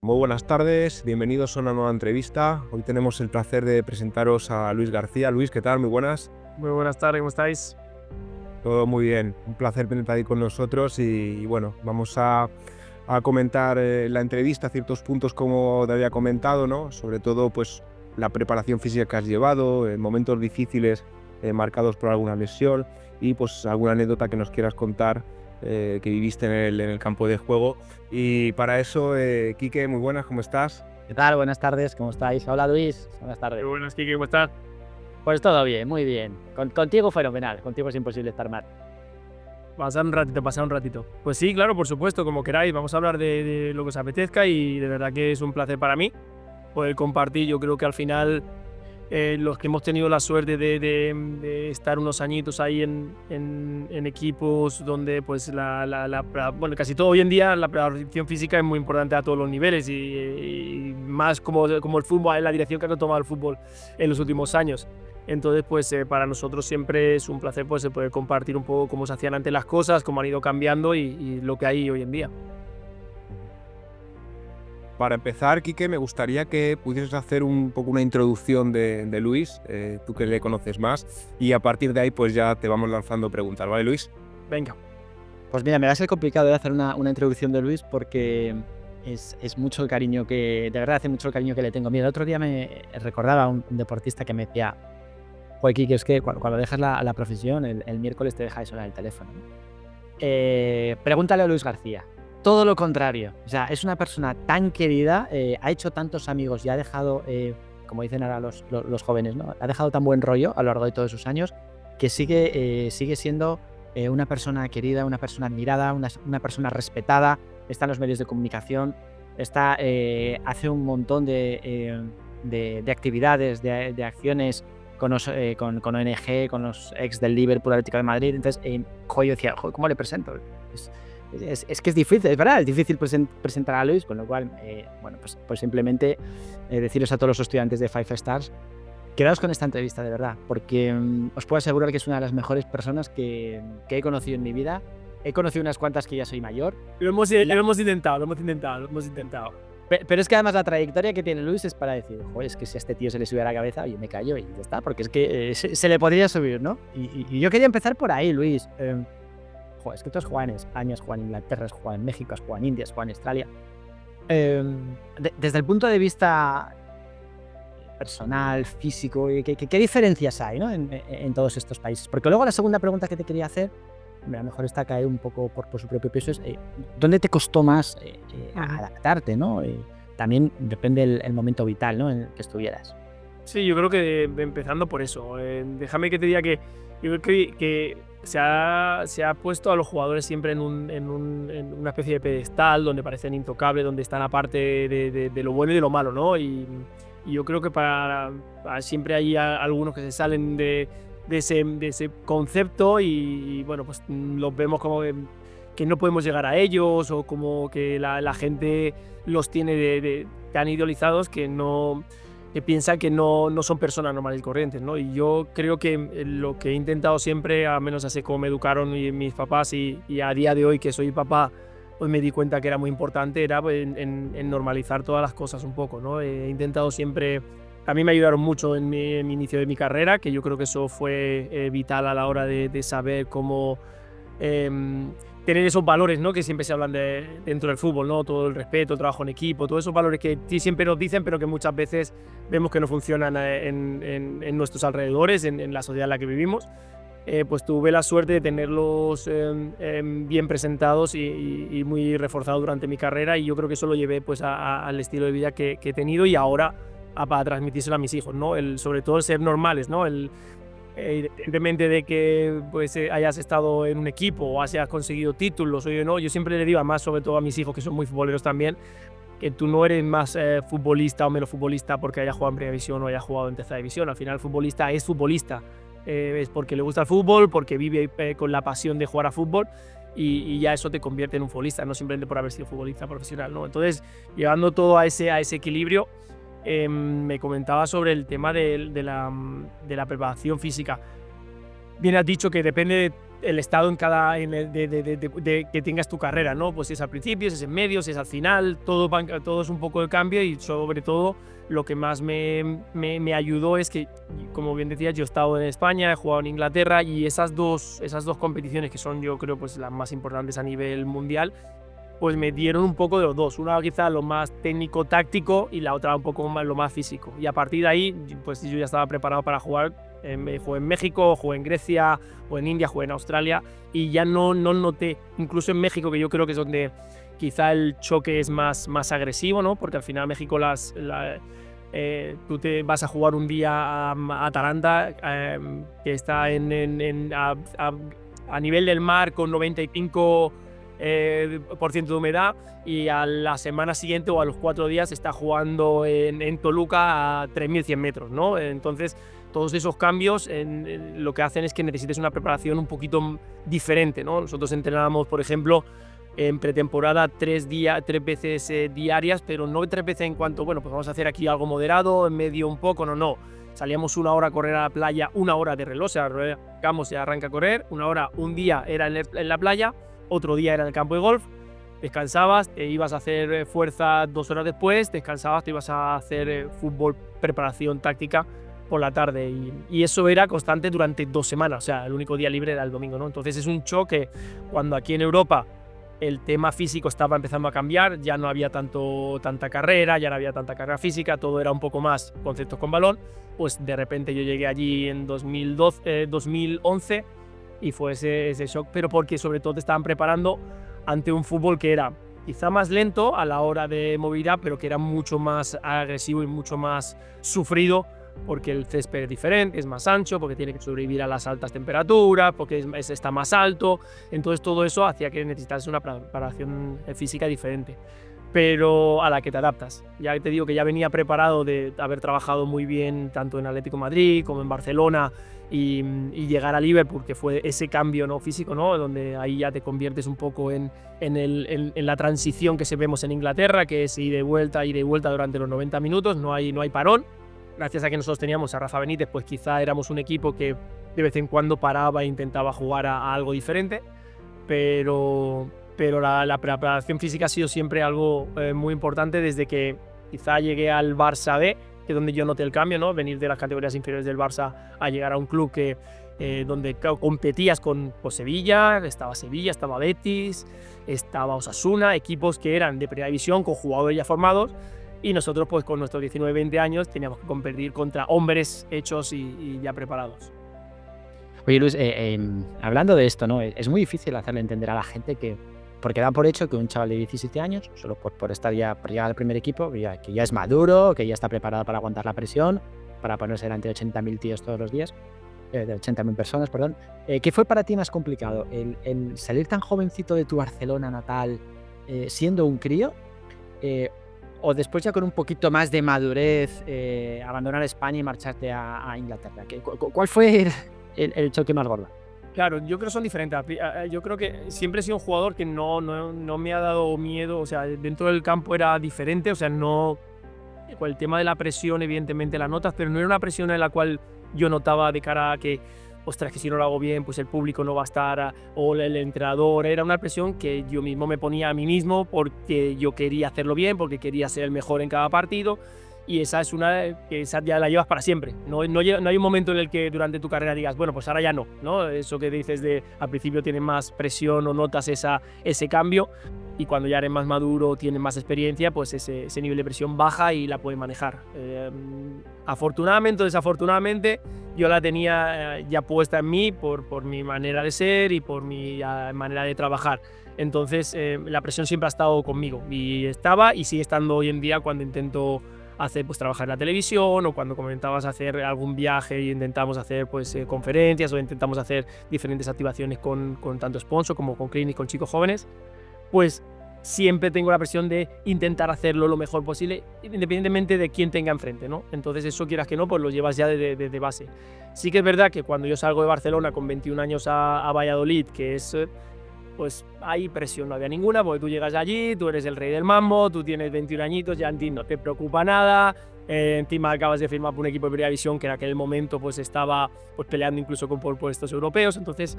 Muy buenas tardes, bienvenidos a una nueva entrevista. Hoy tenemos el placer de presentaros a Luis García. Luis, ¿qué tal? Muy buenas. Muy buenas tardes, ¿cómo estáis? Todo muy bien, un placer tenerte ahí con nosotros y bueno, vamos a comentar la entrevista, ciertos puntos como te había comentado, ¿no? Sobre todo pues la preparación física que has llevado, momentos difíciles marcados por alguna lesión y pues alguna anécdota que nos quieras contar que viviste en el campo de juego. Y para eso, Quique, muy buenas, ¿cómo estás? ¿Qué tal? Buenas tardes, ¿cómo estáis? Hola Luis, buenas Muy tardes. buenas, Kike, ¿cómo estás? Pues todo bien, muy bien. Contigo fenomenal, contigo es imposible estar mal. Pasar un ratito. Pues sí, claro, por supuesto, como queráis. Vamos a hablar de lo que os apetezca y de verdad que es un placer para mí poder compartir. Yo creo que al final los que hemos tenido la suerte de estar unos añitos ahí en equipos donde pues bueno, casi todo hoy en día la preparación física es muy importante a todos los niveles y más como el fútbol, en la dirección que ha tomado el fútbol en los últimos años. Entonces, pues para nosotros siempre es un placer pues, poder compartir un poco cómo se hacían antes las cosas, cómo han ido cambiando y lo que hay hoy en día. Para empezar, Quique, me gustaría que pudieses hacer un poco una introducción de Luis, tú que le conoces más, y a partir de ahí pues ya te vamos lanzando preguntas, ¿vale, Luis? Venga. Pues mira, me va a ser complicado de hacer una introducción de Luis porque es mucho el cariño que, de verdad, hace mucho el cariño que le tengo. Mira, el otro día me recordaba un deportista que me decía, joder, Kike, es que cuando dejas la profesión, el miércoles te deja de sonar el teléfono, ¿no? Pregúntale a Luis García. Todo lo contrario. O sea, es una persona tan querida, ha hecho tantos amigos y ha dejado, como dicen ahora los jóvenes, ¿no? Ha dejado tan buen rollo a lo largo de todos sus años que sigue siendo una persona querida, una persona admirada, una persona respetada. Está en los medios de comunicación, hace un montón de actividades, de acciones con ONG, con los ex del Liverpool, Atlético de Madrid. Entonces, yo decía, ¿cómo le presento? Es que es difícil, es verdad, es difícil presentar a Luis, con lo cual, bueno, pues simplemente deciros a todos los estudiantes de Five Stars, quedaos con esta entrevista de verdad, porque os puedo asegurar que es una de las mejores personas que he conocido en mi vida. He conocido unas cuantas que ya soy mayor. Lo hemos intentado. Pero es que además la trayectoria que tiene Luis es para decir, joder, es que si a este tío se le sube a la cabeza, oye, me callo y ya está, porque es que se le podría subir, ¿no? Y yo quería empezar por ahí, Luis. Joder, es que tú has jugado en España, has jugado en Inglaterra, has jugado en México, has jugado en India, has jugado en Australia. Desde el punto de vista personal, físico, ¿qué diferencias hay, ¿no? en todos estos países? Porque luego la segunda pregunta que te quería hacer, a lo mejor está caer un poco por su propio peso, es ¿dónde te costó más adaptarte, ¿no? También depende el momento vital, ¿no? en el que estuvieras. Sí, yo creo que empezando por eso. Déjame que te diga que yo creo que se ha puesto a los jugadores siempre en una especie de pedestal donde parecen intocables, donde están aparte de lo bueno y de lo malo, ¿no? Y yo creo que para siempre hay algunos que se salen de ese concepto y bueno, pues los vemos como que no podemos llegar a ellos o como que la gente los tiene tan idealizados que piensan que no son personas normales y corrientes, ¿no? Y yo creo que lo que he intentado siempre, al menos así como me educaron mis papás y a día de hoy que soy papá, pues me di cuenta que era muy importante, era en normalizar todas las cosas un poco, ¿no? He intentado siempre. A mí me ayudaron mucho en mi inicio de mi carrera, que yo creo que eso fue vital a la hora de saber cómo tener esos valores, ¿no? Que siempre se hablan dentro del fútbol, ¿no? Todo el respeto, el trabajo en equipo, todos esos valores que sí siempre nos dicen, pero que muchas veces vemos que no funcionan en nuestros alrededores, en la sociedad en la que vivimos. Pues tuve la suerte de tenerlos bien presentados y muy reforzados durante mi carrera, y yo creo que eso lo llevé pues al estilo de vida que he tenido y ahora para transmitírselo a mis hijos, ¿no? Sobre todo el ser normales, ¿no? Independientemente de que pues, hayas estado en un equipo o hayas conseguido títulos o no, yo siempre le digo, además, sobre todo a mis hijos que son muy futboleros también, que tú no eres más futbolista o menos futbolista porque hayas jugado en primera división o hayas jugado en tercera división. Al final, el futbolista es futbolista. Es porque le gusta el fútbol, porque vive con la pasión de jugar a fútbol y ya eso te convierte en un futbolista, no simplemente por haber sido futbolista profesional, ¿no? Entonces, llevando todo a ese equilibrio, me comentaba sobre el tema de la preparación física. Bien has dicho que depende el estado en cada que tengas tu carrera, ¿no? Pues si es al principio, si es en medio, si es al final, todo es un poco de cambio, y sobre todo lo que más me ayudó es que, como bien decías, yo he estado en España, he jugado en Inglaterra, y esas dos competiciones, que son, yo creo, pues las más importantes a nivel mundial, pues me dieron un poco de los dos. Una quizá lo más técnico-táctico y la otra un poco más lo más físico. Y a partir de ahí, pues yo ya estaba preparado para jugar. Jugué en México, jugué en Grecia, jugué en India, jugué en Australia, y ya no noté, incluso en México, que yo creo que es donde quizá el choque es más agresivo, ¿no? Porque al final México tú te vas a jugar un día a Atalanta, que está a nivel del mar con 95% de humedad, y a la semana siguiente o a los 4 días está jugando en Toluca a 3.100 metros, ¿no? Entonces, todos esos cambios lo que hacen es que necesites una preparación un poquito diferente, ¿no? Nosotros entrenábamos, por ejemplo, en pretemporada 3 veces diarias, pero no 3 veces en cuanto, bueno, pues vamos a hacer aquí algo moderado, en medio un poco, no. Salíamos 1 hora a correr a la playa, 1 hora de reloj, o sea, arrancamos y arranca a correr, 1 hora, un día era en la playa, otro día era en el campo de golf, descansabas, te ibas a hacer fuerza 2 horas después, descansabas, te ibas a hacer fútbol, preparación táctica por la tarde, y eso era constante durante 2 semanas, o sea, el único día libre era el domingo, ¿no? Entonces es un choque cuando aquí en Europa el tema físico estaba empezando a cambiar, ya no había tanta carrera, ya no había tanta carrera física, todo era un poco más conceptos con balón. Pues de repente yo llegué allí en 2011 y fue ese shock, pero porque sobre todo te estaban preparando ante un fútbol que era quizá más lento a la hora de movilidad, pero que era mucho más agresivo y mucho más sufrido, porque el césped es diferente, es más ancho, porque tiene que sobrevivir a las altas temperaturas, porque está más alto. Entonces todo eso hacía que necesitases una preparación física diferente, pero a la que te adaptas. Ya te digo que ya venía preparado de haber trabajado muy bien tanto en Atlético de Madrid como en Barcelona, y llegar a Liverpool, que fue ese cambio, ¿no?, físico, ¿no?, donde ahí ya te conviertes un poco en la transición que se vemos en Inglaterra, que es ir y vuelta durante los 90 minutos, no hay parón. Gracias a que nosotros teníamos a Rafa Benítez, pues quizá éramos un equipo que de vez en cuando paraba e intentaba jugar a algo diferente, pero la preparación física ha sido siempre algo muy importante desde que quizá llegué al Barça B, que es donde yo noté el cambio, ¿no? Venir de las categorías inferiores del Barça a llegar a un club que donde competías con Sevilla, estaba Betis, estaba Osasuna, equipos que eran de primera división con jugadores ya formados. Y nosotros, pues con nuestros 19-20 años, teníamos que competir contra hombres hechos y ya preparados. Oye, Luis, hablando de esto, ¿no? Es muy difícil hacerle entender a la gente porque da por hecho que un chaval de 17 años, solo por llegar al primer equipo, que ya es maduro, que ya está preparado para aguantar la presión, para ponerse delante de 80.000 tíos todos los días, de 80.000 personas, perdón. ¿Qué fue para ti más complicado? ¿El salir tan jovencito de tu Barcelona natal, siendo un crío? ¿O después ya con un poquito más de madurez, abandonar España y marcharte a Inglaterra? ¿Cuál fue el choque más gordo? Claro, yo creo que son diferentes. Yo creo que siempre he sido un jugador que no me ha dado miedo, o sea, dentro del campo era diferente, o sea, no... Con el tema de la presión, evidentemente la notas, pero no era una presión en la cual yo notaba de cara a que, ostras, que si no lo hago bien, pues el público no va a estar, o el entrenador. Era una presión que yo mismo me ponía a mí mismo porque yo quería hacerlo bien, porque quería ser el mejor en cada partido, y esa es una que esa ya la llevas para siempre. No hay un momento en el que durante tu carrera digas, bueno, pues ahora ya no. Eso que dices de al principio tienes más presión o notas ese cambio, y cuando ya eres más maduro, tienes más experiencia, pues ese nivel de presión baja y la puedes manejar. Afortunadamente o desafortunadamente, yo la tenía ya puesta en mí por mi manera de ser y por mi manera de trabajar. Entonces la presión siempre ha estado conmigo, y estaba y sigue estando hoy en día cuando intento hacer, pues, trabajar en la televisión, o cuando comentabas hacer algún viaje y intentamos hacer, pues, conferencias, o intentamos hacer diferentes activaciones con tanto sponsor como con clinic, con chicos jóvenes, pues siempre tengo la presión de intentar hacerlo lo mejor posible, independientemente de quién tenga enfrente, ¿no? Entonces eso, quieras que no, pues lo llevas ya de base. Sí que es verdad que cuando yo salgo de Barcelona con 21 años a Valladolid, que es... pues hay presión, no había ninguna, porque tú llegas allí, tú eres el rey del mambo, tú tienes 21 añitos, ya en ti no te preocupa nada, encima acabas de firmar por un equipo de primera división que en aquel momento pues estaba pues peleando incluso por puestos europeos, entonces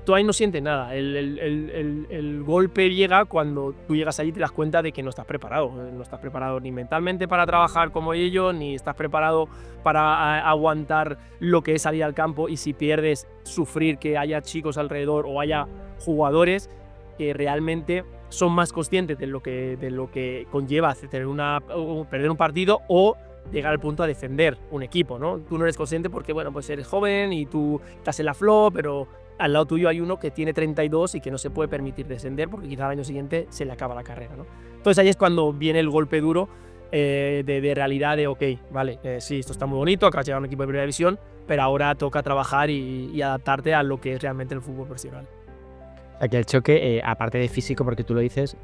tú ahí no sientes nada. El golpe llega cuando tú llegas allí y te das cuenta de que no estás preparado. No estás preparado ni mentalmente para trabajar como ellos, ni estás preparado para aguantar lo que es salir al campo, y si pierdes, sufrir que haya chicos alrededor o haya jugadores que realmente son más conscientes de lo que conlleva perder un partido o llegar al punto a defender un equipo, ¿no? Tú no eres consciente porque, bueno, pues eres joven y tú estás en la flow, pero al lado tuyo hay uno que tiene 32 y que no se puede permitir descender porque quizá al año siguiente se le acaba la carrera, ¿no? Entonces ahí es cuando viene el golpe duro de realidad de, ok, vale, sí, esto está muy bonito, acabas de llegar a un equipo de primera división, pero ahora toca trabajar y adaptarte a lo que es realmente el fútbol profesional. O sea, que el choque, aparte de físico, porque tú lo dices,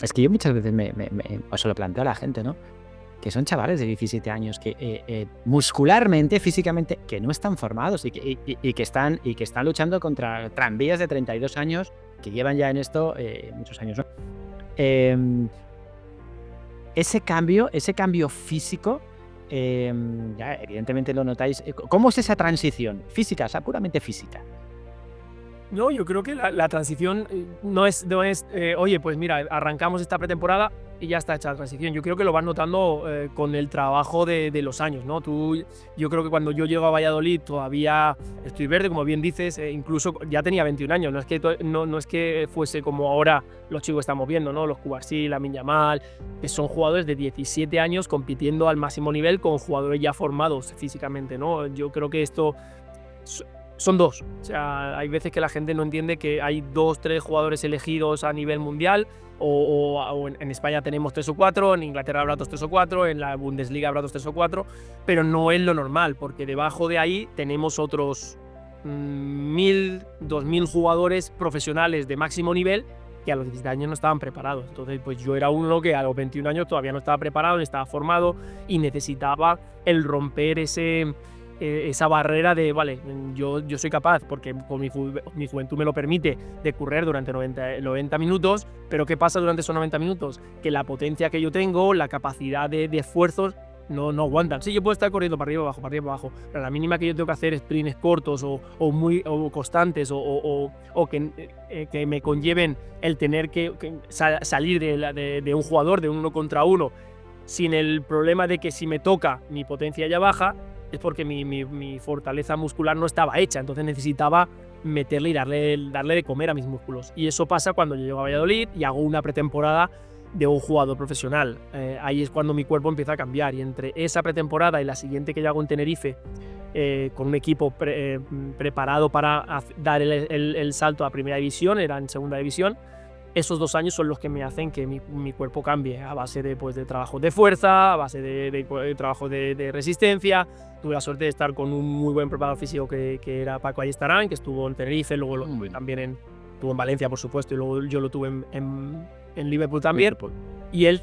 es que yo muchas veces se lo planteo a la gente, ¿no? Que son chavales de 17 años que muscularmente, físicamente, que no están formados y que están luchando contra tranvías de 32 años que llevan ya en esto muchos años, ¿no? Ese cambio físico, ya evidentemente lo notáis. ¿Cómo es esa transición física, o sea, puramente física? No, yo creo que la transición no es oye, pues mira, arrancamos esta pretemporada y ya está hecha la transición. Yo creo que lo vas notando con el trabajo de los años, ¿no? Yo creo que cuando yo llego a Valladolid todavía estoy verde, como bien dices, incluso ya tenía 21 años. No es que fuese como ahora los chicos estamos viendo, ¿no? Los Cubarsí, Lamine Yamal, que son jugadores de 17 años compitiendo al máximo nivel con jugadores ya formados físicamente, ¿no? Yo creo que esto son dos. O sea, hay veces que la gente no entiende que hay 2, 3 jugadores elegidos a nivel mundial, o en España tenemos 3 o 4, en Inglaterra habrá otros 3 o 4, en la Bundesliga habrá otros 3 o 4, pero no es lo normal, porque debajo de ahí tenemos otros 1.000, 2.000 jugadores profesionales de máximo nivel que a los 17 años no estaban preparados. Entonces, pues yo era uno que a los 21 años todavía no estaba preparado, no estaba formado y necesitaba el romper esa barrera de, vale, yo soy capaz, porque con mi juventud me lo permite, de correr durante 90 minutos, pero ¿qué pasa durante esos 90 minutos? Que la potencia que yo tengo, la capacidad de esfuerzos, no aguantan. Sí, yo puedo estar corriendo para arriba, abajo, pero la mínima que yo tengo que hacer sprints cortos o muy constantes o que me conlleven el tener que salir de un jugador, de uno contra uno, sin el problema de que si me toca mi potencia ya baja, es porque mi fortaleza muscular no estaba hecha, entonces necesitaba meterle y darle de comer a mis músculos. Y eso pasa cuando yo llego a Valladolid y hago una pretemporada de un jugador profesional. Ahí es cuando mi cuerpo empieza a cambiar, y entre esa pretemporada y la siguiente que yo hago en Tenerife, con un equipo preparado para dar el salto a primera división, era en segunda división, esos 2 años son los que me hacen que mi cuerpo cambie, a base de trabajo de fuerza, a base de trabajo de resistencia. Tuve la suerte de estar con un muy buen preparador físico que era Paco Ayestarán, que estuvo en Tenerife, luego lo tuve también estuvo en Valencia, por supuesto, y luego yo lo tuve en Liverpool también. Y él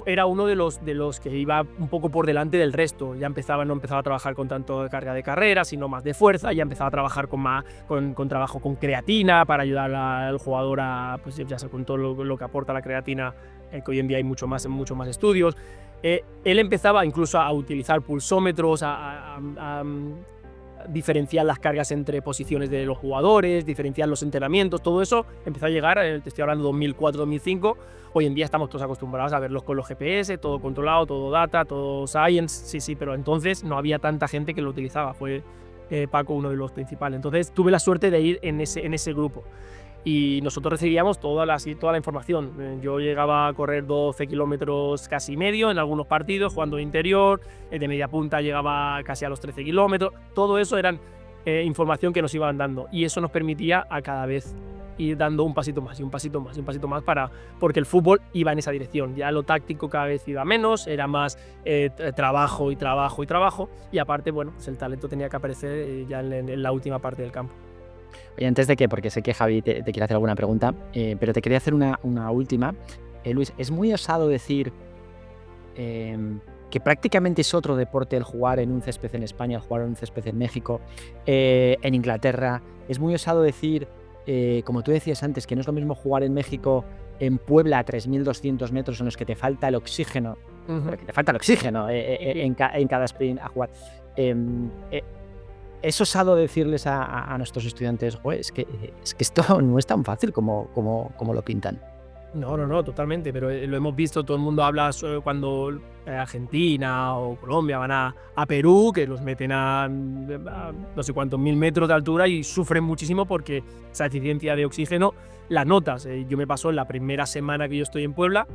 era uno de los que iba un poco por delante del resto. Ya no empezaba a trabajar con tanto carga de carrera, sino más de fuerza. Ya empezaba a trabajar con trabajo con creatina para ayudar al jugador a, pues ya sé, con todo lo que aporta la creatina, que hoy en día hay mucho más estudios. Él empezaba incluso a utilizar pulsómetros, a diferenciar las cargas entre posiciones de los jugadores, diferenciar los entrenamientos, todo eso empezó a llegar, te estoy hablando 2004-2005, hoy en día estamos todos acostumbrados a verlos con los GPS, todo controlado, todo data, todo science, sí, pero entonces no había tanta gente que lo utilizaba, fue Paco uno de los principales. Entonces tuve la suerte de ir en ese grupo y nosotros recibíamos toda la información. Yo llegaba a correr 12 kilómetros casi medio en algunos partidos, jugando de interior, de media punta llegaba casi a los 13 kilómetros. Todo eso eran información que nos iban dando, y eso nos permitía a cada vez ir dando un pasito más y un pasito más y un pasito más, porque el fútbol iba en esa dirección. Ya lo táctico cada vez iba menos, era más trabajo y trabajo y trabajo, y aparte, bueno, pues el talento tenía que aparecer ya en la última parte del campo. Oye, antes de que, porque sé que Javi te quiere hacer alguna pregunta, pero te quería hacer una última. Luis, es muy osado decir que prácticamente es otro deporte el jugar en un césped en España, el jugar en un césped en México, en Inglaterra. Es muy osado decir, como tú decías antes, que no es lo mismo jugar en México, en Puebla, a 3.200 metros, en los que te falta el oxígeno, pero que te falta el oxígeno en cada sprint a jugar. ¿Es osado decirles a nuestros estudiantes, es que esto no es tan fácil como lo pintan? No, totalmente, pero lo hemos visto, todo el mundo habla cuando Argentina o Colombia van a Perú, que los meten a no sé cuántos 1000 metros de altura y sufren muchísimo porque esa deficiencia de oxígeno la notas. Yo me pasó en la primera semana que yo estoy en Puebla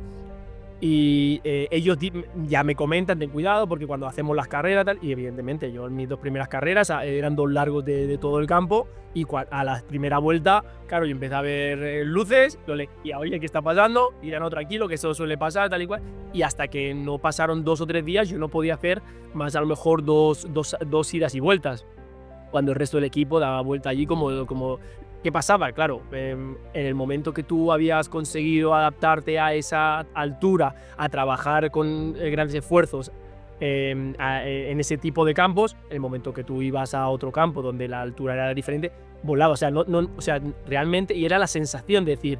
y ellos ya me comentan, ten cuidado porque cuando hacemos las carreras tal, y evidentemente yo en mis 2 primeras carreras eran 2 largos de todo el campo y a la primera vuelta, claro, yo empecé a ver luces, y oye, ¿qué está pasando? Y ya no, tranquilo, que eso suele pasar, tal y cual, y hasta que no pasaron 2 o 3 días yo no podía hacer más a lo mejor dos idas y vueltas, cuando el resto del equipo daba vuelta allí como ¿qué pasaba? Claro, en el momento que tú habías conseguido adaptarte a esa altura, a trabajar con grandes esfuerzos en ese tipo de campos, en el momento que tú ibas a otro campo donde la altura era diferente, volaba. O sea, realmente, y era la sensación de decir,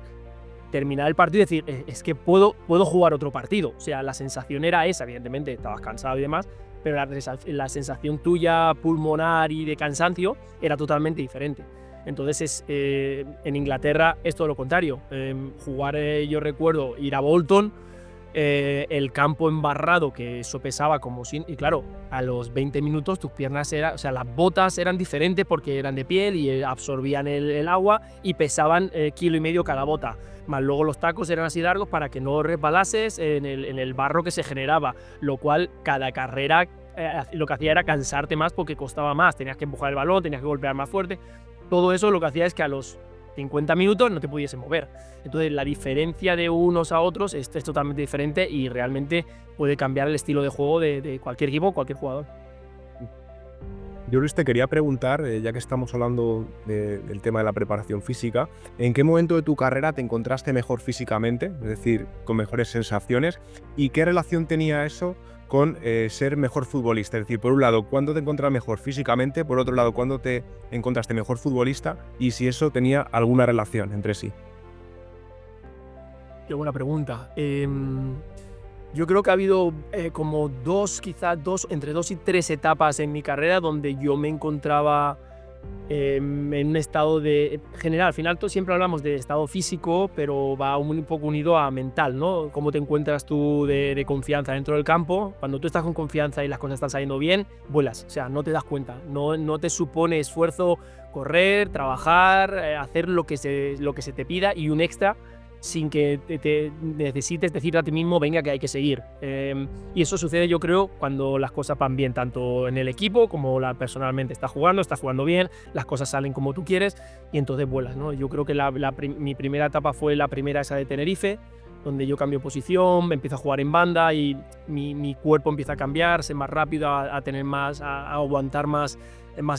terminar el partido y decir, es que puedo jugar otro partido. O sea, la sensación era esa, evidentemente, estabas cansado y demás, pero la sensación tuya pulmonar y de cansancio era totalmente diferente. Entonces en Inglaterra es todo lo contrario. Jugar, yo recuerdo ir a Bolton, el campo embarrado, que eso pesaba como sin... Y claro, a los 20 minutos tus piernas o sea, las botas eran diferentes porque eran de piel y absorbían el agua y pesaban 1,5 kilos cada bota. Más luego los tacos eran así largos para que no resbalases en el barro que se generaba, lo cual cada carrera lo que hacía era cansarte más porque costaba más, tenías que empujar el balón, tenías que golpear más fuerte. Todo eso lo que hacía es que a los 50 minutos no te pudiese mover. Entonces la diferencia de unos a otros es totalmente diferente y realmente puede cambiar el estilo de juego de cualquier equipo, cualquier jugador. Yo, Luis, te quería preguntar, ya que estamos hablando del tema de la preparación física, ¿en qué momento de tu carrera te encontraste mejor físicamente? Es decir, con mejores sensaciones. ¿Y qué relación tenía eso con ser mejor futbolista? Es decir, por un lado, ¿cuándo te encontrabas mejor físicamente? Por otro lado, ¿cuándo te encontraste mejor futbolista? Y si eso tenía alguna relación entre sí. Qué buena pregunta. Yo creo que ha habido como entre 2 y 3 etapas en mi carrera donde yo me encontraba en un estado de general. Al final siempre hablamos de estado físico, pero va un poco unido a mental, ¿no? Cómo te encuentras tú de confianza dentro del campo. Cuando tú estás con confianza y las cosas están saliendo bien, vuelas. O sea, no te das cuenta. No te supone esfuerzo correr, trabajar, hacer lo que se te pida y un extra, sin que te necesites decir a ti mismo, venga, que hay que seguir. Y eso sucede, yo creo, cuando las cosas van bien, tanto en el equipo como personalmente. Estás jugando bien, las cosas salen como tú quieres y entonces vuelas, ¿no? Yo creo que mi primera etapa fue la primera esa de Tenerife, donde yo cambio posición, me empiezo a jugar en banda y mi cuerpo empieza a cambiar, ser más rápido, a tener más, a aguantar más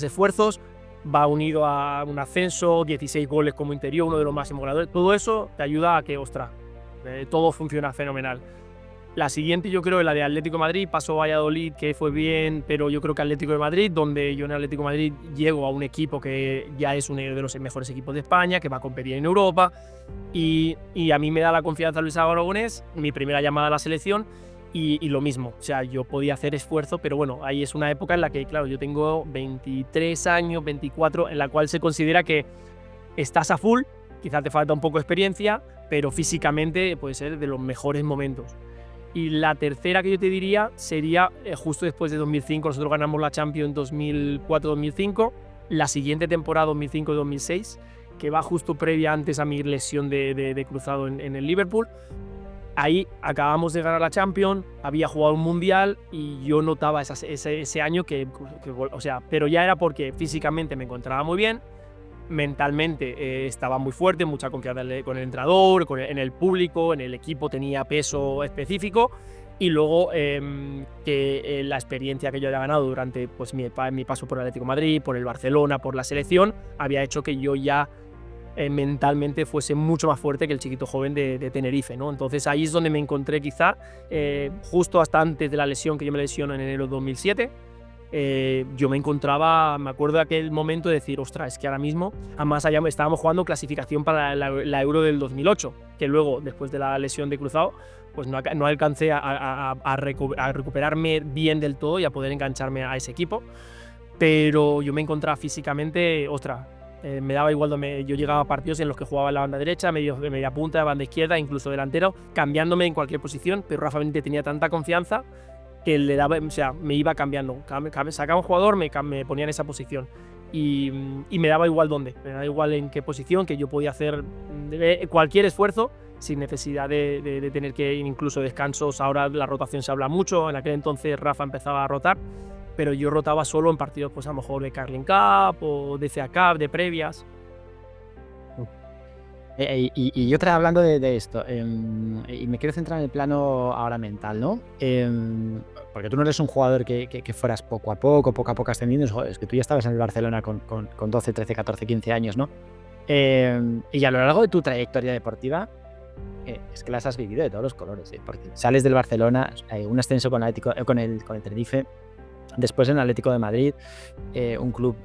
esfuerzos. Va unido a un ascenso, 16 goles como interior, uno de los máximos goleadores. Todo eso te ayuda a que, todo funciona fenomenal. La siguiente, yo creo, es la de Atlético de Madrid. Pasó Valladolid, que fue bien, pero yo creo que Atlético de Madrid, donde yo en Atlético de Madrid llego a un equipo que ya es uno de los mejores equipos de España, que va a competir en Europa. Y a mí me da la confianza Luis Aragonés, mi primera llamada a la selección. Y lo mismo, o sea, yo podía hacer esfuerzo, pero bueno, ahí es una época en la que, claro, yo tengo 23 años, 24, en la cual se considera que estás a full, quizás te falta un poco de experiencia, pero físicamente puede ser de los mejores momentos. Y la tercera que yo te diría sería justo después de 2005, nosotros ganamos la Champions 2004-2005, la siguiente temporada 2005-2006, que va justo previa antes a mi lesión de cruzado en el Liverpool. Ahí acabamos de ganar la Champions, había jugado un Mundial y yo notaba ese año pero ya era porque físicamente me encontraba muy bien, mentalmente estaba muy fuerte, mucha confianza con el entrenador, en el público, en el equipo tenía peso específico y luego que la experiencia que yo había ganado durante mi paso por el Atlético de Madrid, por el Barcelona, por la selección, había hecho que yo ya mentalmente fuese mucho más fuerte que el chiquito joven de Tenerife, ¿no? Entonces ahí es donde me encontré quizá, justo hasta antes de la lesión, que yo me lesiono en enero de 2007, yo me acuerdo de aquel momento de decir, ostras, es que ahora mismo, además allá estábamos jugando clasificación para la Euro del 2008, que luego, después de la lesión de cruzado, pues no alcancé a recuperarme bien del todo y a poder engancharme a ese equipo. Pero yo me encontraba físicamente, ostras, me daba igual yo llegaba a partidos en los que jugaba en la banda derecha, media punta, banda izquierda, incluso delantero, cambiándome en cualquier posición, pero Rafa Benítez tenía tanta confianza que me iba cambiando. Sacaba un jugador, me ponía en esa posición. Y me daba igual dónde, me daba igual en qué posición, que yo podía hacer cualquier esfuerzo sin necesidad de tener que incluso descansos. Ahora la rotación se habla mucho, en aquel entonces Rafa empezaba a rotar, pero yo rotaba solo en partidos, pues a lo mejor de Carling Cup o de CA Cup, de previas. Y otra, hablando de esto, y me quiero centrar en el plano ahora mental, ¿no? Porque tú no eres un jugador que fueras poco a poco ascendiendo. Es que tú ya estabas en el Barcelona con 12, 13, 14, 15 años, ¿no? Y a lo largo de tu trayectoria deportiva, es que las has vivido de todos los colores, porque sales del Barcelona, un ascenso con el Tenerife, después en Atlético de Madrid, un club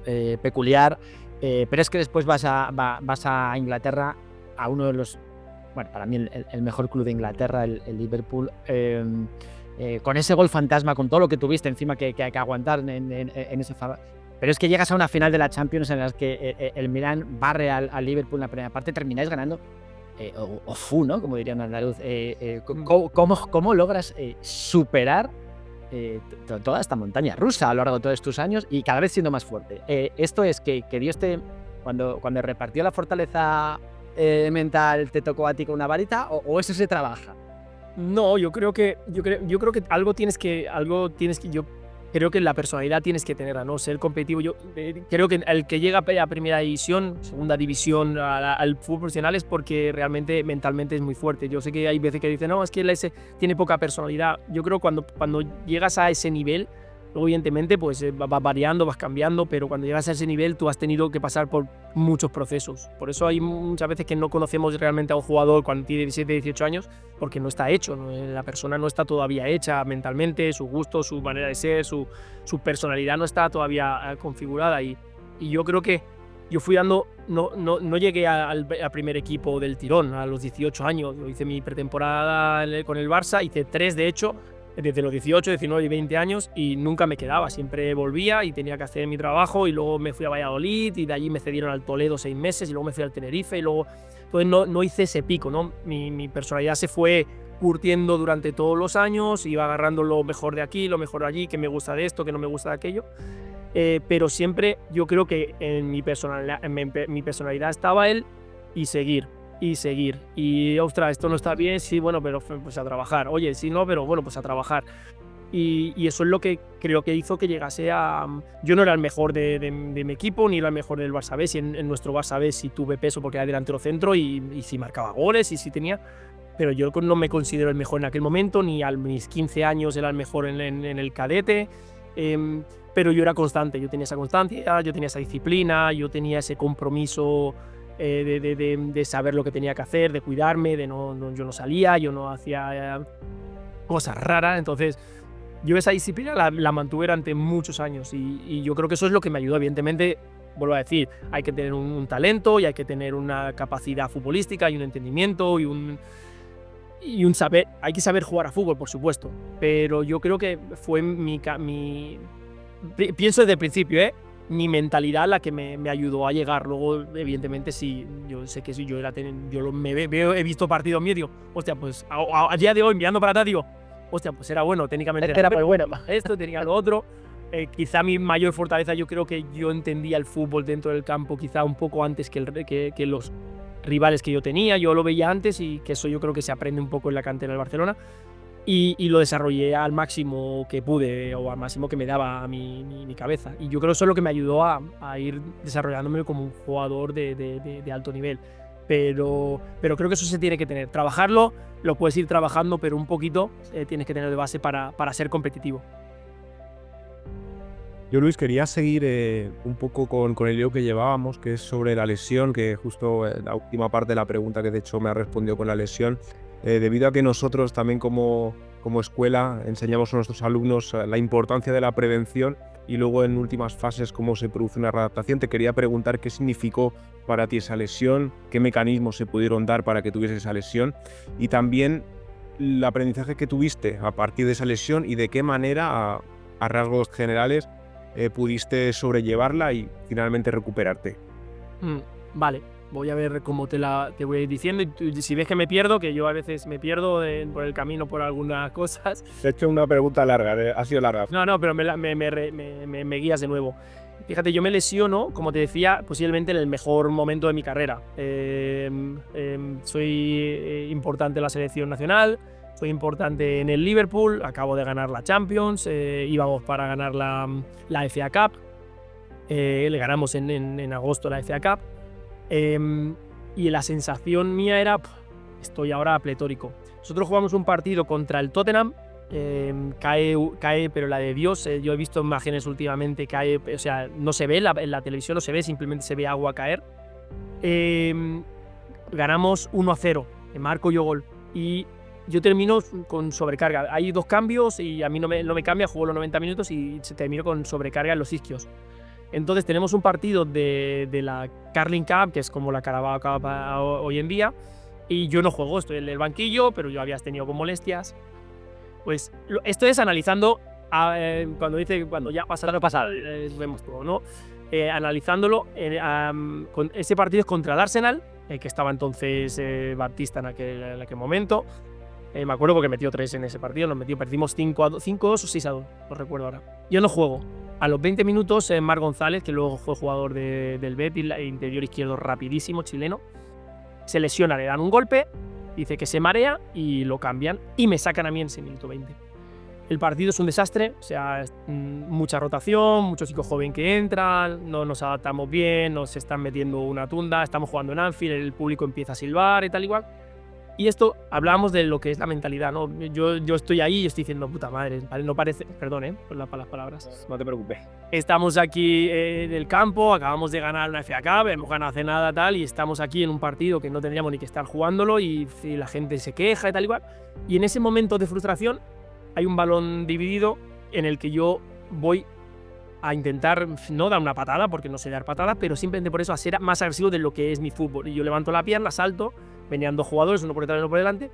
peculiar, pero es que después vas a Inglaterra, a uno de los, bueno, para mí el mejor club de Inglaterra, el Liverpool, con ese gol fantasma, con todo lo que tuviste encima que hay que aguantar en ese pero es que llegas a una final de la Champions en la que el Milan barre al Liverpool en la primera parte, termináis ganando, ¿no? Como diría un andaluz. ¿Cómo logras superar toda esta montaña rusa a lo largo de todos tus años y cada vez siendo más fuerte? Esto es que Dios cuando repartió la fortaleza mental, te tocó a ti con una varita, o eso se trabaja. No, yo creo que yo creo que la personalidad tienes que tenerla, ¿no? Ser competitivo. Yo creo que el que llega a primera división, segunda división, al fútbol profesional, es porque realmente mentalmente es muy fuerte. Yo sé que hay veces que dicen, no, es que ese tiene poca personalidad. Yo creo que cuando llegas a ese nivel, luego evidentemente pues vas variando, vas cambiando, pero cuando llegas a ese nivel tú has tenido que pasar por muchos procesos. Por eso hay muchas veces que no conocemos realmente a un jugador cuando tiene 17, 18 años, porque no está hecho, ¿no? La persona no está todavía hecha mentalmente, su gusto, su manera de ser, su personalidad no está todavía configurada. Y yo creo que yo fui dando, no llegué al primer equipo del tirón a los 18 años. Yo hice mi pretemporada con el Barça, hice 3 de hecho, desde los 18, 19 y 20 años, y nunca me quedaba, siempre volvía y tenía que hacer mi trabajo, y luego me fui a Valladolid y de allí me cedieron al Toledo 6 meses y luego me fui al Tenerife y luego pues no hice ese pico, ¿no? Mi personalidad se fue curtiendo durante todos los años, iba agarrando lo mejor de aquí, lo mejor de allí, que me gusta de esto, que no me gusta de aquello, pero siempre yo creo que en mi personalidad estaba él y seguir. Y ostras, esto no está bien, sí, bueno, pero pues a trabajar. Oye, sí, no, pero bueno, pues a trabajar. Y eso es lo que creo que hizo que llegase a... Yo no era el mejor de mi equipo, ni era el mejor del Barça B. En nuestro Barça B sí tuve peso porque era delantero centro y sí marcaba goles y sí tenía... Pero yo no me considero el mejor en aquel momento, ni a mis 15 años era el mejor en el cadete. Pero yo era constante, yo tenía esa constancia, yo tenía esa disciplina, yo tenía ese compromiso... de saber lo que tenía que hacer, de cuidarme, yo no salía, yo no hacía cosas raras. Entonces yo esa disciplina la mantuve durante muchos años y yo creo que eso es lo que me ayudó. Evidentemente, vuelvo a decir, hay que tener un talento y hay que tener una capacidad futbolística y un entendimiento y un saber, hay que saber jugar a fútbol, por supuesto, pero yo creo que fue pienso desde el principio, mi mentalidad la que me ayudó a llegar. Luego, evidentemente, sí, yo sé que si yo he visto partidos míos, digo, hostia, pues a día de hoy, mirando para atrás, digo, hostia, pues era bueno, técnicamente era muy bueno. Esto tenía lo otro. Quizá mi mayor fortaleza, yo creo que yo entendía el fútbol dentro del campo quizá un poco antes que los rivales que yo tenía. Yo lo veía antes y que eso yo creo que se aprende un poco en la cantera del Barcelona. Y lo desarrollé al máximo que pude o al máximo que me daba mi cabeza. Y yo creo que eso es lo que me ayudó a ir desarrollándome como un jugador de alto nivel. Pero creo que eso se tiene que tener. Trabajarlo, lo puedes ir trabajando, pero un poquito tienes que tener de base para ser competitivo. Yo, Luis, quería seguir un poco con el hilo que llevábamos, que es sobre la lesión, que justo la última parte de la pregunta que de hecho me ha respondido con la lesión. Debido a que nosotros también como escuela enseñamos a nuestros alumnos la importancia de la prevención y luego en últimas fases cómo se produce una readaptación, te quería preguntar qué significó para ti esa lesión, qué mecanismos se pudieron dar para que tuviese esa lesión y también el aprendizaje que tuviste a partir de esa lesión y de qué manera, a rasgos generales, pudiste sobrellevarla y finalmente recuperarte. Vale, voy a ver cómo te voy a ir diciendo. Y si ves que me pierdo, que yo a veces me pierdo por el camino por algunas cosas. Te he hecho una pregunta larga, ha sido larga. No, pero me guías de nuevo. Fíjate, yo me lesiono, como te decía, posiblemente en el mejor momento de mi carrera. Soy importante en la selección nacional, soy importante en el Liverpool, acabo de ganar la Champions, íbamos para ganar la FA Cup, le ganamos en agosto la FA Cup, y la sensación mía era, estoy ahora pletórico. Nosotros jugamos un partido contra el Tottenham, cae, pero la de Dios. Yo he visto imágenes últimamente, cae, o sea, no se ve, en la televisión no se ve, simplemente se ve agua caer. Ganamos 1-0, marco yo gol y yo termino con sobrecarga. Hay 2 cambios y a mí no me cambia, juego los 90 minutos y se termino con sobrecarga en los isquios. Entonces tenemos un partido de la Carling Cup, que es como la Carabao Cup hoy en día, y yo no juego, estoy en el banquillo, pero yo había tenido con molestias. Pues esto es analizando, cuando ya pasa lo pasado, vemos todo, ¿no? Analizándolo, ese partido es contra el Arsenal, que estaba entonces Baptista en aquel momento. Me acuerdo porque metió 3 en ese partido, perdimos 5-2 o 6-2, no recuerdo ahora. Yo no juego. A los 20 minutos, Marc González, que luego fue jugador del Betis, interior izquierdo rapidísimo, chileno, se lesiona, le dan un golpe, dice que se marea y lo cambian y me sacan a mí en ese minuto 20. El partido es un desastre, o sea, mucha rotación, mucho chico joven que entran, no nos adaptamos bien, nos están metiendo una tunda, estamos jugando en Anfield, el público empieza a silbar y tal igual. Y esto, hablábamos de lo que es la mentalidad, ¿no? Yo estoy ahí y estoy diciendo, puta madre, no parece, perdón, por las palabras. No te preocupes. Estamos aquí en el campo, acabamos de ganar una FA Cup, hemos ganado hace nada tal, y estamos aquí en un partido que no tendríamos ni que estar jugándolo y la gente se queja y tal igual. Y en ese momento de frustración hay un balón dividido en el que yo voy a intentar no dar una patada, porque no sé dar patadas, pero simplemente por eso a ser más agresivo de lo que es mi fútbol. Y yo levanto la pierna, salto, venían 2 jugadores, uno por detrás y uno por delante,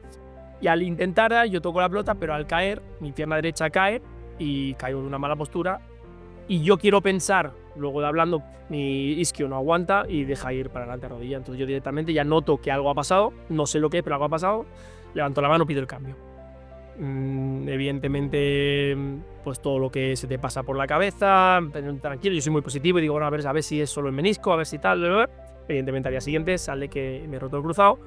y al intentar yo toco la pelota, pero al caer, mi pierna derecha cae y caigo en una mala postura. Y yo quiero pensar, luego de hablando, mi isquio no aguanta y deja ir para adelante a rodilla. Entonces yo directamente ya noto que algo ha pasado, no sé lo que es, pero algo ha pasado, levanto la mano, pido el cambio. Evidentemente, pues todo lo que se te pasa por la cabeza, tranquilo, yo soy muy positivo y digo, bueno, a ver si es solo el menisco, a ver si tal. Evidentemente al día siguiente sale que me he roto el cruzado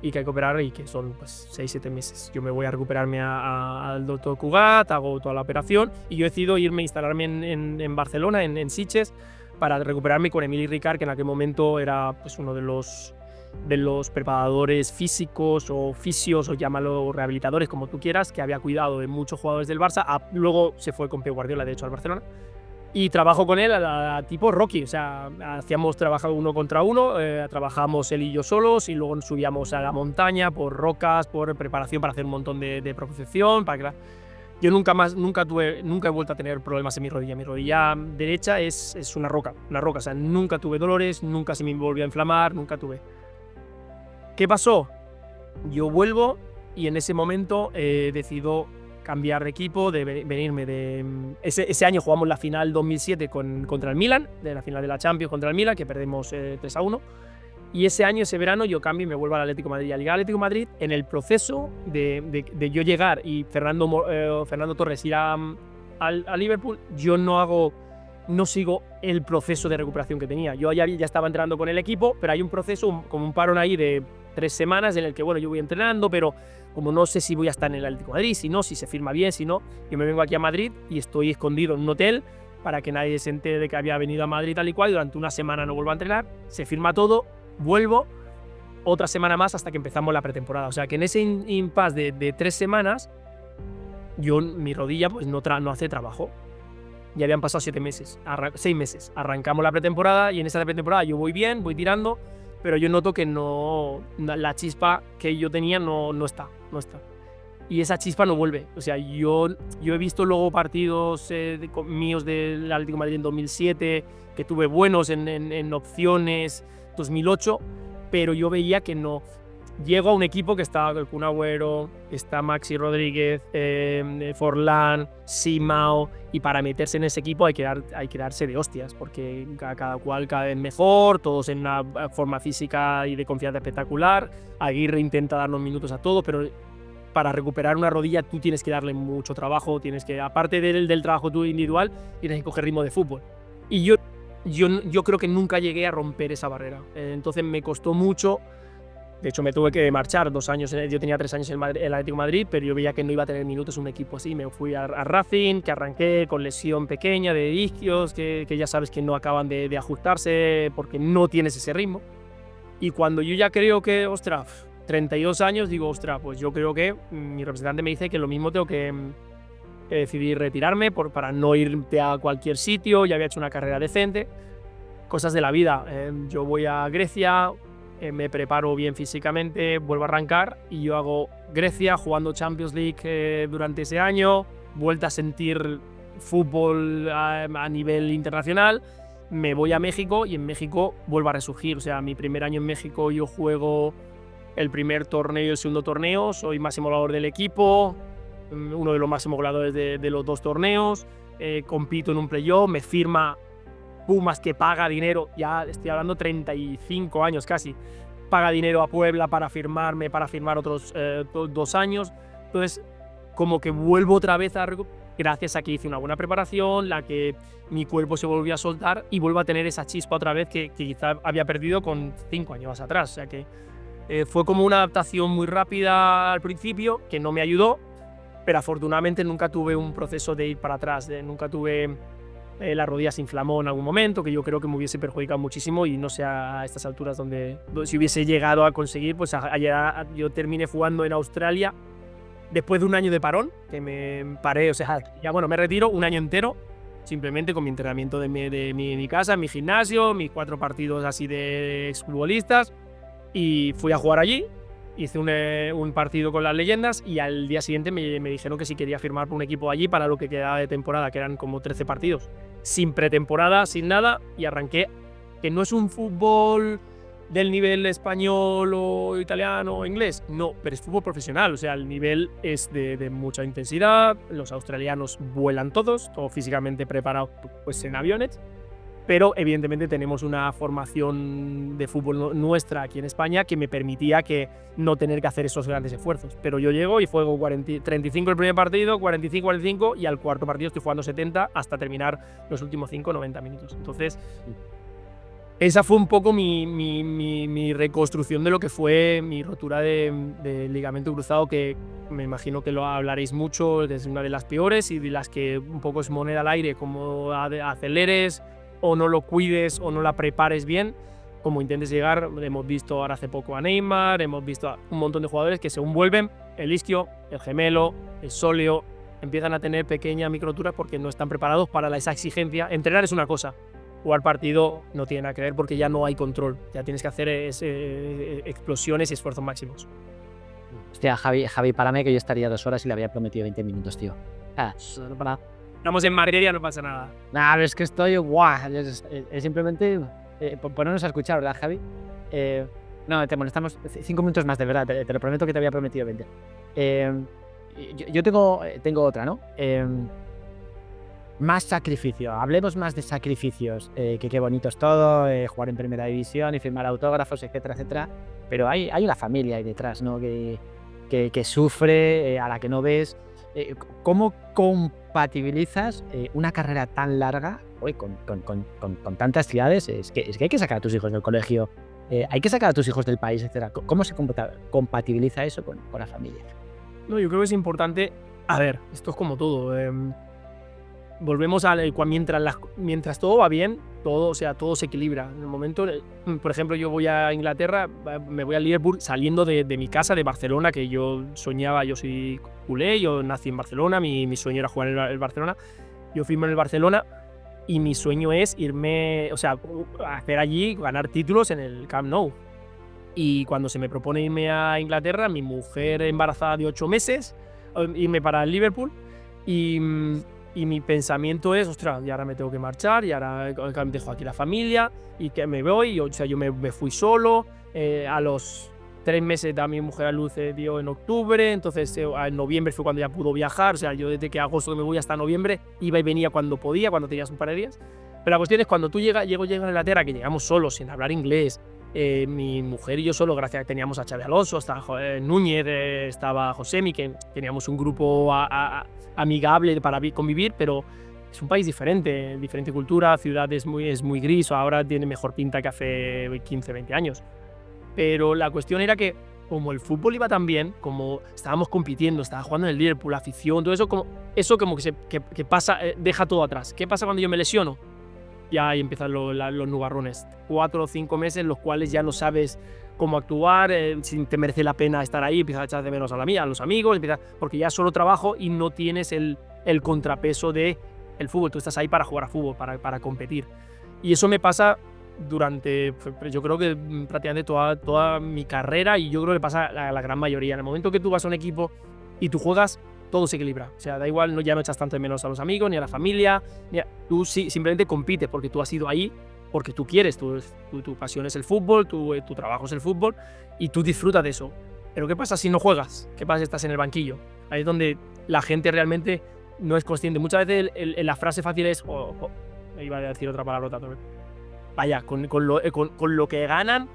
y que hay que operar y que son pues 6-7 meses. Yo me voy a recuperarme al doctor Cugat, hago toda la operación y yo decido irme a instalarme en Barcelona, en Sitges, para recuperarme con Emili Ricard, que en aquel momento era pues uno de los preparadores físicos o fisios o llámalo rehabilitadores, como tú quieras, que había cuidado de muchos jugadores del Barça. Luego se fue con Pep Guardiola, de hecho, al Barcelona. Y trabajo con él a tipo Rocky, o sea, hacíamos trabajo 1 contra 1, trabajábamos él y yo solos y luego subíamos a la montaña por rocas, por preparación para hacer un montón de propulsión. Yo nunca he vuelto a tener problemas en mi rodilla. Mi rodilla derecha es una roca, o sea, nunca tuve dolores, nunca se me volvió a inflamar, nunca tuve. ¿Qué pasó? Yo vuelvo y en ese momento decido cambiar de equipo, de venirme de... Ese año jugamos la final 2007 contra el Milan, de la final de la Champions contra el Milan, que perdemos 3-1. Y ese año, ese verano, yo cambio y me vuelvo al Atlético de Madrid. Al llegar al Atlético de Madrid, en el proceso de yo llegar y Fernando Torres ir a Liverpool, yo no sigo el proceso de recuperación que tenía. Yo ya estaba entrenando con el equipo, pero hay un proceso, como un parón ahí de 3 semanas en el que, bueno, yo voy entrenando, pero como no sé si voy a estar en el Atlético de Madrid, si se firma bien, si no, yo me vengo aquí a Madrid y estoy escondido en un hotel para que nadie se entere de que había venido a Madrid tal y cual, y durante una semana no vuelvo a entrenar, se firma todo, vuelvo, otra semana más hasta que empezamos la pretemporada. O sea que en ese impasse de 3 semanas, mi rodilla pues no hace trabajo. Ya habían pasado 6 meses. Arrancamos la pretemporada y en esa pretemporada yo voy bien, voy tirando, pero yo noto que la chispa que yo tenía no está. Y esa chispa no vuelve. O sea, yo he visto luego partidos míos del Atlético de Madrid en 2007, que tuve buenos en opciones, 2008, pero yo veía que no llego a un equipo que está el Kun Agüero, está Maxi Rodríguez, Forlán, Simao, y para meterse en ese equipo hay que darse de hostias, porque cada cual cada vez mejor, todos en una forma física y de confianza espectacular. Aguirre intenta darnos minutos a todos, pero para recuperar una rodilla tú tienes que darle mucho trabajo, tienes que, aparte del trabajo tú individual, tienes que coger ritmo de fútbol. Y yo creo que nunca llegué a romper esa barrera. Entonces me costó mucho. De hecho, me tuve que marchar 2 años. Yo tenía 3 años en el Atlético de Madrid, pero yo veía que no iba a tener minutos un equipo así. Me fui a Racing, que arranqué con lesión pequeña de isquios, que ya sabes que no acaban de ajustarse porque no tienes ese ritmo. Y cuando yo ya creo que, ostras, 32 años, digo, ostras, pues yo creo que mi representante me dice que lo mismo tengo que decidir retirarme para no irte a cualquier sitio. Ya había hecho una carrera decente. Cosas de la vida. Yo voy a Grecia, me preparo bien físicamente, vuelvo a arrancar y yo hago Grecia jugando Champions League durante ese año, vuelta a sentir fútbol a nivel internacional, me voy a México y en México vuelvo a resurgir. O sea, mi primer año en México yo juego el primer torneo y el segundo torneo, soy máximo goleador del equipo, uno de los máximos goleadores de los 2 torneos, compito en un playoff, me firma Pumas, que paga dinero, ya estoy hablando 35 años casi, paga dinero a Puebla para firmarme, para firmar otros 2 años. Entonces, como que vuelvo otra vez gracias a que hice una buena preparación, la que mi cuerpo se volvió a soltar y vuelvo a tener esa chispa otra vez que quizá había perdido con 5 años atrás. O sea que fue como una adaptación muy rápida al principio, que no me ayudó, pero afortunadamente nunca tuve un proceso de ir para atrás, nunca tuve... la rodilla se inflamó en algún momento, que yo creo que me hubiese perjudicado muchísimo, y no sé a estas alturas donde si hubiese llegado a conseguir, pues allá yo terminé jugando en Australia después de un año de parón, que me paré, o sea, ya bueno, me retiro un año entero, simplemente con mi entrenamiento de mi casa, mi gimnasio, mis 4 partidos así de exfutbolistas, y fui a jugar allí. Hice un partido con las leyendas y al día siguiente me dijeron que si quería firmar por un equipo allí para lo que quedaba de temporada, que eran como 13 partidos. Sin pretemporada, sin nada, y arranqué, que no es un fútbol del nivel español o italiano o inglés, no, pero es fútbol profesional, o sea, el nivel es de mucha intensidad, los australianos vuelan todos físicamente preparados pues en aviones, pero evidentemente tenemos una formación de fútbol nuestra aquí en España que me permitía que no tener que hacer esos grandes esfuerzos. Pero yo llego y juego 35 el primer partido, 45 y al cuarto partido estoy jugando 70 hasta terminar los últimos 90 minutos. Entonces, esa fue un poco mi reconstrucción de lo que fue mi rotura de ligamento cruzado, que me imagino que lo hablaréis mucho, es una de las peores y de las que un poco es moneda al aire, como aceleres o no lo cuides o no la prepares bien, como intentes llegar. Hemos visto ahora hace poco a Neymar, hemos visto a un montón de jugadores que según vuelven, el isquio, el gemelo, el sóleo, empiezan a tener pequeñas microturas porque no están preparados para esa exigencia. Entrenar es una cosa, jugar partido no tiene nada que ver porque ya no hay control, ya tienes que hacer explosiones y esfuerzos máximos. Hostia, Javi, párame, que yo estaría 2 horas y le había prometido 20 minutos, tío. Estamos en Madrid, ya no pasa nada. Nada, es que estoy guau. Es simplemente ponernos a escuchar, ¿verdad, Javi? No, te molestamos 5 minutos más, de verdad. Te lo prometo que te había prometido 20. Yo tengo otra, ¿no? Más sacrificio. Hablemos más de sacrificios. Que qué bonito es todo, jugar en primera división y firmar autógrafos, etcétera, etcétera. Pero hay una familia ahí detrás, ¿no? Que sufre, a la que no ves. ¿Cómo compatibilizas una carrera tan larga con tantas ciudades? Es que hay que sacar a tus hijos del colegio, hay que sacar a tus hijos del país, etc. ¿Cómo se compatibiliza eso con la familia? No, yo creo que es importante. A ver, esto es como todo. Volvemos a mientras todo va bien, todo se equilibra. En el momento, por ejemplo, yo voy a Inglaterra, me voy a Liverpool saliendo de mi casa de Barcelona, que yo soñaba, yo soy culé, yo nací en Barcelona, mi sueño era jugar en el Barcelona, yo firmo en el Barcelona y mi sueño es irme, o sea, hacer allí, ganar títulos en el Camp Nou. Y cuando se me propone irme a Inglaterra, mi mujer embarazada de 8 meses, irme para el Liverpool y mi pensamiento es, ostras, y ahora me tengo que marchar, y ahora dejo aquí la familia, y que me voy, o sea, yo me fui solo, a los 3 meses da mi mujer a luz, dio en octubre, entonces en noviembre fue cuando ya pudo viajar, o sea, yo desde que agosto me voy hasta noviembre, iba y venía cuando podía, cuando tenías un par de días. Pero la cuestión es cuando tú llegas a Inglaterra, que llegamos solos, sin hablar inglés, mi mujer y yo solo, gracias a que teníamos a Xabi Alonso, estaba Núñez, estaba Josemi, que teníamos un grupo amigable para convivir, pero es un país diferente cultura, ciudad es muy gris, ahora tiene mejor pinta que hace 15, 20 años. Pero la cuestión era que como el fútbol iba tan bien, como estábamos compitiendo, estaba jugando en el Liverpool, la afición, todo eso como que pasa, deja todo atrás. ¿Qué pasa cuando yo me lesiono? Ya ahí empiezan los nubarrones. 4 o 5 meses en los cuales ya no sabes cómo actuar, si te merece la pena estar ahí, empiezas a echar de menos a los amigos, porque ya es solo trabajo y no tienes el contrapeso de el fútbol. Tú estás ahí para jugar a fútbol, para competir. Y eso me pasa durante, yo creo que prácticamente toda mi carrera, y yo creo que pasa a la gran mayoría. En el momento que tú vas a un equipo y tú juegas, todo se equilibra. O sea, da igual, ya no echas tanto de menos a los amigos, ni a la familia. Tú simplemente compites porque tú has ido ahí, porque tú quieres. Tu pasión es el fútbol, tu trabajo es el fútbol, y tú disfrutas de eso. Pero ¿qué pasa si no juegas? ¿Qué pasa si estás en el banquillo? Ahí es donde la gente realmente no es consciente. Muchas veces la frase fácil es... iba a decir otra palabrota también. Vaya, con lo que ganan,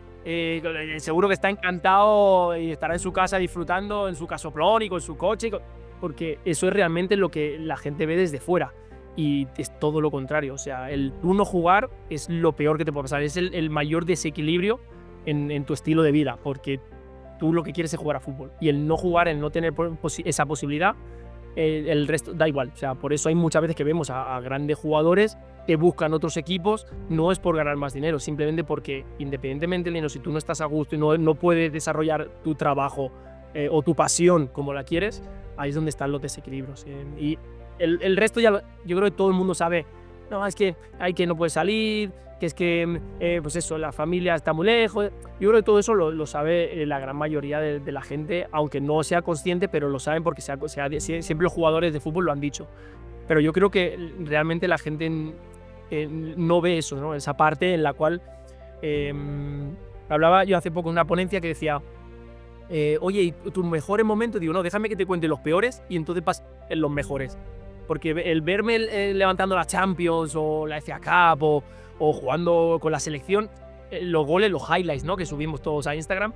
seguro que está encantado y estará en su casa disfrutando, en su casoplón y con su coche, porque eso es realmente lo que la gente ve desde fuera. Y es todo lo contrario. O sea, el tú no jugar es lo peor que te puede pasar. Es el mayor desequilibrio en tu estilo de vida, porque tú lo que quieres es jugar a fútbol. Y el no jugar, el no tener esa posibilidad, el resto da igual. O sea, por eso hay muchas veces que vemos a grandes jugadores que buscan otros equipos, no es por ganar más dinero, simplemente porque independientemente de si tú no estás a gusto y no puedes desarrollar tu trabajo o tu pasión como la quieres, ahí es donde están los desequilibrios. Y el resto ya, yo creo que todo el mundo sabe, no, es que hay que no puede salir, que es que, pues eso, la familia está muy lejos. Yo creo que todo eso lo sabe la gran mayoría de la gente, aunque no sea consciente, pero lo saben porque siempre los jugadores de fútbol lo han dicho. Pero yo creo que realmente la gente no ve eso, ¿no? Esa parte en la cual hablaba yo hace poco en una ponencia que decía, oye, ¿y tus mejores momentos? Digo, no, déjame que te cuente los peores y entonces vas en los mejores. Porque el verme levantando la Champions o la FA Cup o jugando con la selección, los goles, los highlights, ¿no? Que subimos todos a Instagram,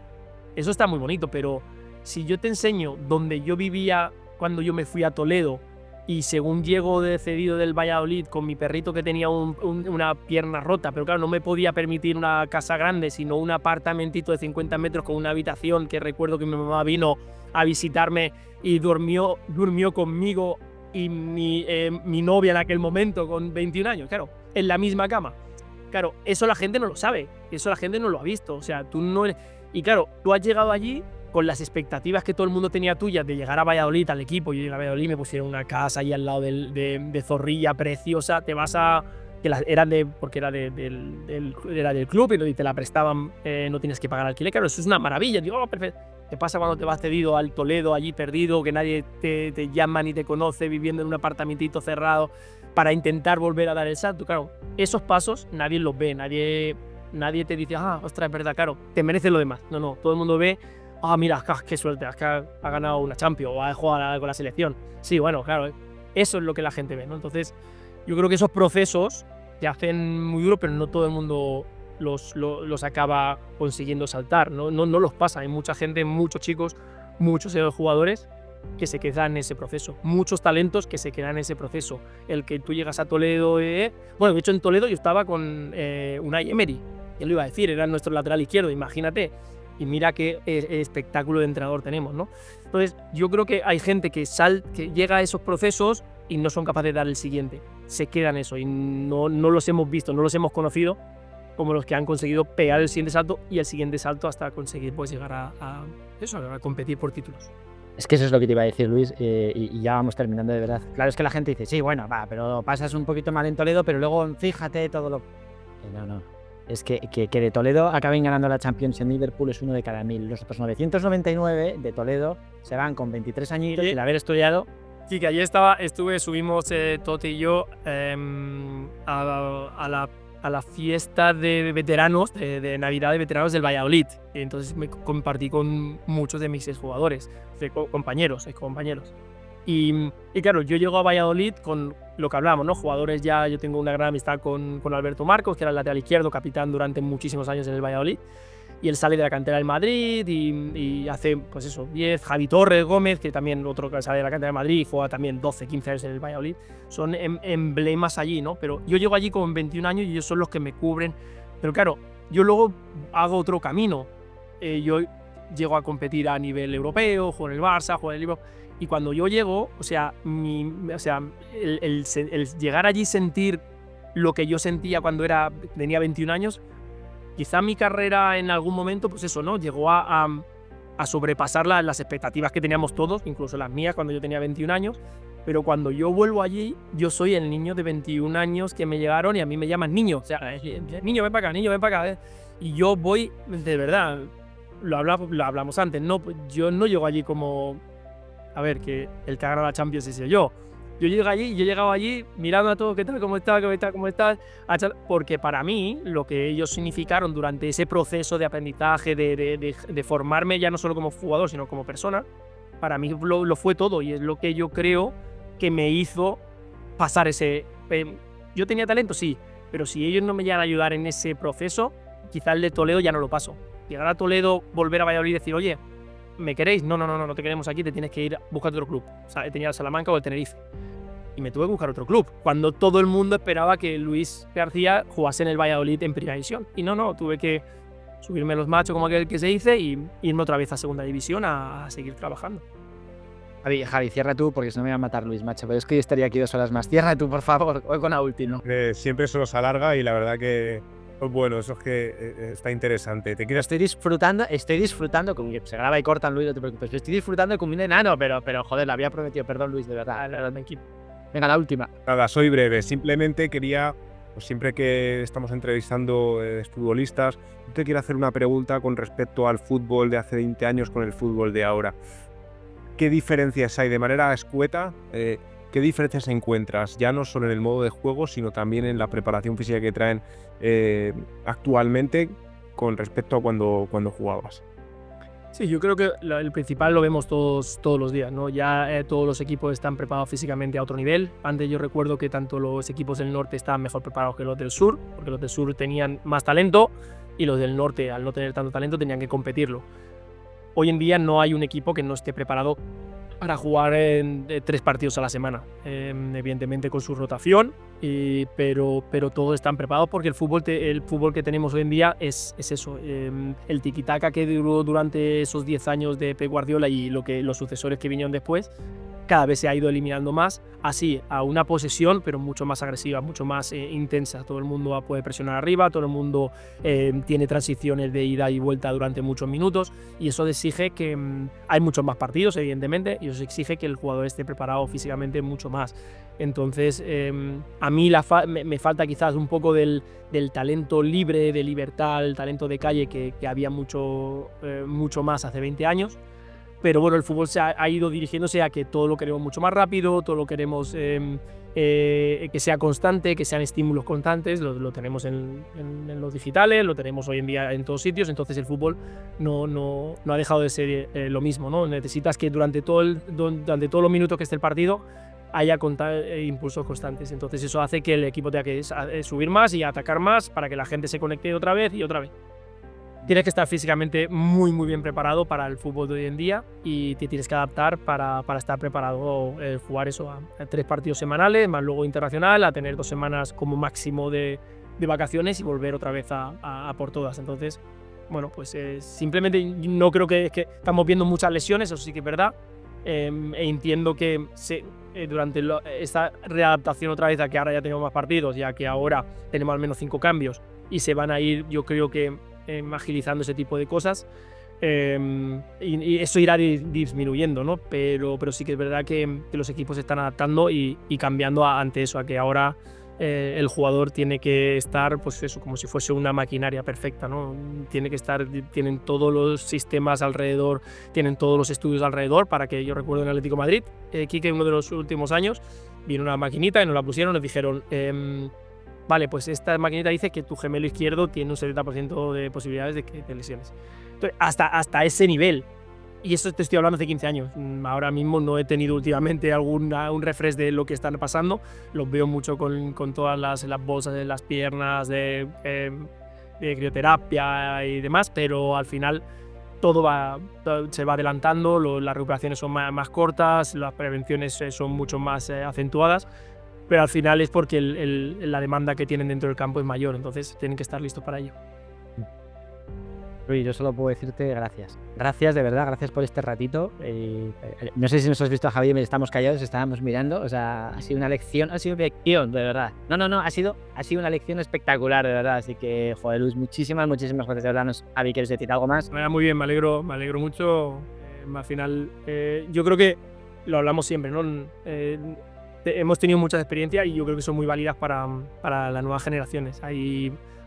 eso está muy bonito, pero si yo te enseño donde yo vivía cuando yo me fui a Toledo, y según llego de cedido del Valladolid con mi perrito que tenía una pierna rota, pero claro, no me podía permitir una casa grande, sino un apartamentito de 50 metros con una habitación que recuerdo que mi mamá vino a visitarme y durmió conmigo y mi novia en aquel momento con 21 años, claro, en la misma cama. Claro, eso la gente no lo sabe, eso la gente no lo ha visto, o sea, tú no eres... Y claro, tú has llegado allí con las expectativas que todo el mundo tenía tuyas de llegar a Valladolid, al equipo. Yo llegué a Valladolid, me pusieron una casa ahí al lado de Zorrilla, preciosa, te vas a... porque era del club y te la prestaban, no tienes que pagar alquiler. Claro, eso es una maravilla. Digo, perfecto. ¿Qué pasa cuando te vas cedido al Toledo, allí perdido, que nadie te llama ni te conoce, viviendo en un apartamentito cerrado para intentar volver a dar el salto? Claro, esos pasos nadie los ve, nadie te dice, ostras, es verdad, claro, te merece lo demás. No, todo el mundo ve, mira, qué suerte, es que ha ganado una Champions o ha jugado con la selección. Sí, bueno, claro, eso es lo que la gente ve, ¿no? Entonces, yo creo que esos procesos te hacen muy duro, pero no todo el mundo los acaba consiguiendo saltar, no los pasa. Hay mucha gente, muchos chicos, muchos jugadores que se quedan en ese proceso, muchos talentos que se quedan en ese proceso. El que tú llegas a Toledo, bueno, de hecho en Toledo yo estaba con Unai Emery, él lo iba a decir, era nuestro lateral izquierdo, imagínate. Y mira qué espectáculo de entrenador tenemos, ¿no? Entonces, yo creo que hay gente que llega a esos procesos y no son capaces de dar el siguiente. Se quedan eso y no los hemos visto, no los hemos conocido como los que han conseguido pegar el siguiente salto y el siguiente salto hasta conseguir pues, llegar a competir por títulos. Es que eso es lo que te iba a decir, Luis, y ya vamos terminando de verdad. Claro, es que la gente dice, sí, bueno, pero pasas un poquito mal en Toledo, pero luego fíjate todo lo... No. Es que de Toledo acaben ganando la Champions en Liverpool es uno de cada 1000. Los otros 999 de Toledo se van con 23 añitos sin haber estudiado. Sí, que ayer subimos Toti y yo a la a la fiesta de veteranos, de Navidad de veteranos del Valladolid. Y entonces me compartí con muchos de mis exjugadores, compañeros. Y claro, yo llego a Valladolid con lo que hablábamos, ¿no? Jugadores ya, yo tengo una gran amistad con Alberto Marcos, que era el lateral izquierdo, capitán durante muchísimos años en el Valladolid. Y él sale de la cantera del Madrid y hace, pues eso, 10. Javi Torres Gómez, que también otro que sale de la cantera del Madrid, juega también 12, 15 años en el Valladolid. Son emblemas allí, ¿no? Pero yo llego allí con 21 años y ellos son los que me cubren. Pero claro, yo luego hago otro camino. Yo llego a competir a nivel europeo, juego en el Barça, juego en el Liverpool. Y cuando yo llego, o sea, el llegar allí y sentir lo que yo sentía cuando tenía 21 años, quizá mi carrera en algún momento, pues eso, ¿no? Llegó a sobrepasar las expectativas que teníamos todos, incluso las mías cuando yo tenía 21 años. Pero cuando yo vuelvo allí, yo soy el niño de 21 años que me llegaron y a mí me llaman niño. O sea, niño, ven para acá, niño, ven para acá. Y yo voy, de verdad, lo hablamos antes, ¿no? Yo no llego allí como, a ver, que el que ha ganado la Champions ese yo. Yo llegaba allí mirando a todos, ¿qué tal? ¿Cómo estás? Porque para mí, lo que ellos significaron durante ese proceso de aprendizaje, de formarme ya no solo como jugador, sino como persona, para mí lo fue todo y es lo que yo creo que me hizo pasar ese... Yo tenía talento, sí, pero si ellos no me llegan a ayudar en ese proceso, quizá el de Toledo ya no lo paso. Llegar a Toledo, volver a Valladolid y decir, oye, ¿me queréis? No te queremos aquí, te tienes que ir a buscar otro club. O sea, tenía el Salamanca o el Tenerife. Y me tuve que buscar otro club, cuando todo el mundo esperaba que Luis García jugase en el Valladolid en primera división. Y no, tuve que subirme los machos, como aquel que se dice, y irme otra vez a segunda división a seguir trabajando. Javi, cierra tú, porque si no me va a matar Luis, macho. Pero es que yo estaría aquí 2 horas más. Cierra tú, por favor, hoy con la última. Siempre se nos alarga y la verdad que... Pues bueno, eso es que está interesante. Estoy disfrutando, como que se graba y cortan, Luis, no te preocupes. Estoy disfrutando como un enano, pero joder, lo había prometido. Perdón, Luis, de verdad. Venga, la última. Nada, soy breve. Simplemente quería, pues siempre que estamos entrevistando futbolistas, yo te quiero hacer una pregunta con respecto al fútbol de hace 20 años con el fútbol de ahora. ¿Qué diferencias hay de manera escueta? ¿Qué diferencias encuentras? Ya no solo en el modo de juego, sino también en la preparación física que traen actualmente con respecto a cuando jugabas. Sí, yo creo que el principal lo vemos todos los días, ¿no? Ya todos los equipos están preparados físicamente a otro nivel. Antes yo recuerdo que tanto los equipos del norte estaban mejor preparados que los del sur, porque los del sur tenían más talento y los del norte, al no tener tanto talento, tenían que competirlo. Hoy en día no hay un equipo que no esté preparado para jugar 3 partidos a la semana, evidentemente con su rotación, pero todos están preparados porque el fútbol que tenemos hoy en día es eso, el tiki-taka que duró durante esos 10 años de Pep Guardiola y los sucesores que vinieron después, cada vez se ha ido eliminando más, así a una posesión, pero mucho más agresiva, mucho más intensa. Todo el mundo puede presionar arriba, todo el mundo tiene transiciones de ida y vuelta durante muchos minutos, y eso exige que hay muchos más partidos, evidentemente, y eso exige que el jugador esté preparado físicamente mucho más. Entonces, a mí me falta quizás un poco del talento libre, de libertad, el talento de calle que había mucho más hace 20 años. Pero bueno, el fútbol se ha ido dirigiéndose a que todo lo queremos mucho más rápido, todo lo queremos que sea constante, que sean estímulos constantes. Lo tenemos en los digitales, lo tenemos hoy en día en todos sitios. Entonces el fútbol no ha dejado de ser lo mismo, ¿no? Necesitas que durante todos los minutos que esté el partido haya impulsos constantes. Entonces eso hace que el equipo tenga que subir más y atacar más para que la gente se conecte otra vez y otra vez. Tienes que estar físicamente muy bien preparado para el fútbol de hoy en día y te tienes que adaptar para estar preparado, jugar eso a 3 partidos semanales, más luego internacional, a tener 2 semanas como máximo de vacaciones y volver otra vez a por todas. Entonces, bueno, pues simplemente no creo que estamos viendo muchas lesiones, eso sí que es verdad, e entiendo que durante esta readaptación otra vez a que ahora ya tenemos más partidos, ya que ahora tenemos al menos 5 cambios y se van a ir, yo creo que agilizando ese tipo de cosas, y eso irá disminuyendo, ¿no? Pero sí que es verdad que los equipos se están adaptando y cambiando ante eso, a que ahora el jugador tiene que estar, pues eso, como si fuese una maquinaria perfecta, ¿no? Tienen todos los sistemas alrededor, tienen todos los estudios alrededor, para que yo recuerdo en Atlético de Madrid, Quique, uno de los últimos años, vino una maquinita y nos la pusieron, nos dijeron vale, pues esta maquinita dice que tu gemelo izquierdo tiene un 70% de posibilidades de que te lesiones. Entonces, hasta ese nivel. Y eso te estoy hablando hace 15 años. Ahora mismo no he tenido últimamente un refresh de lo que está pasando. Los veo mucho con todas las bolsas de las piernas, de crioterapia y demás, pero al final todo se va adelantando, las recuperaciones son más cortas, las prevenciones son mucho más acentuadas, pero al final es porque la demanda que tienen dentro del campo es mayor, entonces tienen que estar listos para ello. Luis, yo solo puedo decirte gracias. Gracias, de verdad, gracias por este ratito. No sé si nos has visto a Javier, estamos callados, estábamos mirando. O sea, ha sido una lección, de verdad. No, ha sido una lección espectacular, de verdad. Así que, joder, Luis, muchísimas gracias, de verdad. Javi, ¿quieres decir algo más? Muy bien, me alegro mucho. Al final, yo creo que lo hablamos siempre, ¿no? Hemos tenido muchas experiencias y yo creo que son muy válidas para las nuevas generaciones.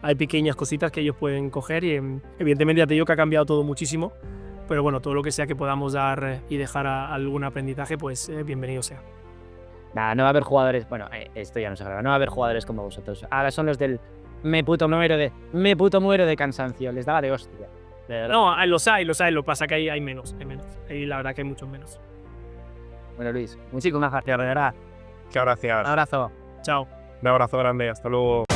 Hay pequeñas cositas que ellos pueden coger y evidentemente ya te digo que ha cambiado todo muchísimo, pero bueno, todo lo que sea que podamos dar y dejar algún aprendizaje, pues bienvenido sea. Nada, no va a haber jugadores, bueno, esto ya no se graba, no va a haber jugadores como vosotros. Ahora son los del me puto muero de cansancio, les daba de hostia. No, los hay, lo que pasa que hay menos. Ahí la verdad que hay muchos menos. Bueno, Luis, muchísimas gracias, de verdad. Muchas gracias. Un abrazo. Chao. Un abrazo grande, hasta luego.